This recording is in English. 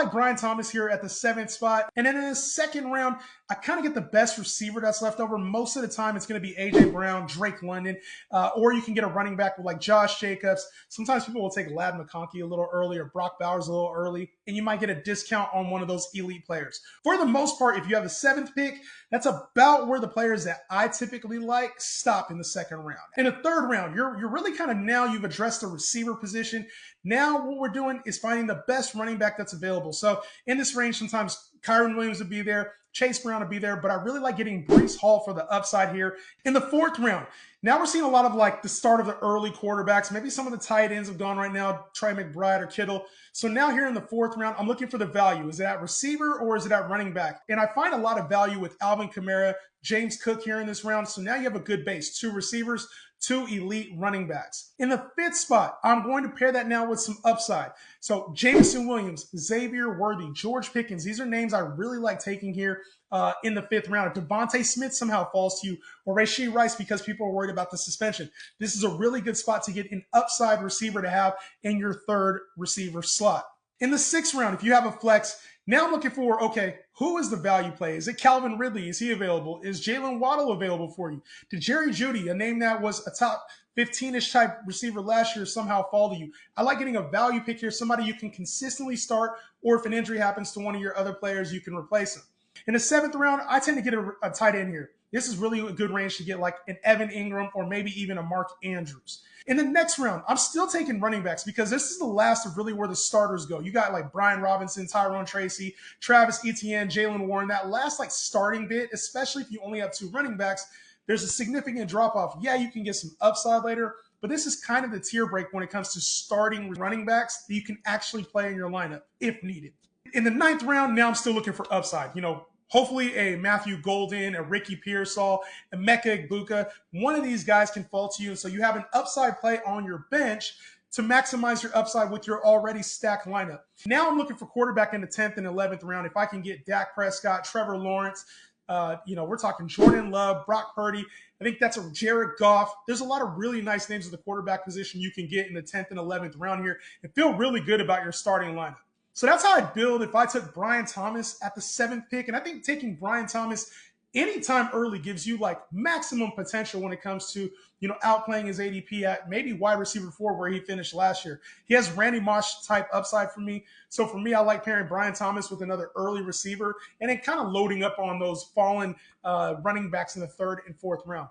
like Brian Thomas here at the 7th spot. And then in the second round, I kind of get the best receiver that's left over. Most of the time, it's going to be A.J. Brown, Drake London, or you can get a running back with like Josh Jacobs. Sometimes people will take Ladd McConkey a little early or Brock Bowers a little early, and you might get a discount on one of those elite players. For the most part, if you have the 7th pick, that's about where the players that I typically like stop in the second round. In the third round, you're really kind of now you've addressed the receiver position. Now what we're doing is finding the best running back that's available. So in this range, sometimes Kyren Williams would be there, Chase Brown would be there, but I really like getting Breece Hall for the upside here. In the fourth round, now we're seeing a lot of like the start of the early quarterbacks. Maybe some of the tight ends have gone right now, Trey McBride or Kittle. So now here in the fourth round, I'm looking for the value. Is it at receiver or is it at running back? And I find a lot of value with Alvin Kamara, James Cook here in this round. So now you have a good base, 2 receivers, 2 elite running backs. In the 5th spot, I'm going to pair that now with some upside. So Jameson Williams, Xavier Worthy, George Pickens, these are names I really like taking here in the 5th round. If Devontae Smith somehow falls to you, or Rashee Rice because people are worried about the suspension, this is a really good spot to get an upside receiver to have in your 3rd receiver slot. In the 6th round, if you have a flex, now I'm looking for, okay, who is the value play? Is it Calvin Ridley? Is he available? Is Jalen Waddle available for you? Did Jerry Jeudy, a name that was a top 15-ish type receiver last year, somehow fall to you? I like getting a value pick here, somebody you can consistently start, or if an injury happens to one of your other players, you can replace him. In the 7th round, I tend to get a tight end here. This is really a good range to get like an Evan Ingram or maybe even a Mark Andrews. In the next round, I'm still taking running backs because this is the last of really where the starters go. You got like Brian Robinson, Tyrone Tracy, Travis Etienne, Jalen Warren. That last like starting bit, especially if you only have 2 running backs, there's a significant drop off. Yeah, you can get some upside later, but this is kind of the tier break when it comes to starting running backs that you can actually play in your lineup if needed. In the 9th round, now I'm still looking for upside. Hopefully a Matthew Golden, a Ricky Pearsall, a Emeka Egbuka, one of these guys can fall to you. And so you have an upside play on your bench to maximize your upside with your already stacked lineup. Now I'm looking for quarterback in the 10th and 11th round. If I can get Dak Prescott, Trevor Lawrence, we're talking Jordan Love, Brock Purdy. I think that's a Jared Goff. There's a lot of really nice names at the quarterback position you can get in the 10th and 11th round here and feel really good about your starting lineup. So that's how I'd build if I took Brian Thomas at the 7th pick. And I think taking Brian Thomas anytime early gives you like maximum potential when it comes to, outplaying his ADP at maybe wide receiver 4 where he finished last year. He has Randy Moss type upside for me. So for me, I like pairing Brian Thomas with another early receiver and then kind of loading up on those fallen running backs in the 3rd and 4th round.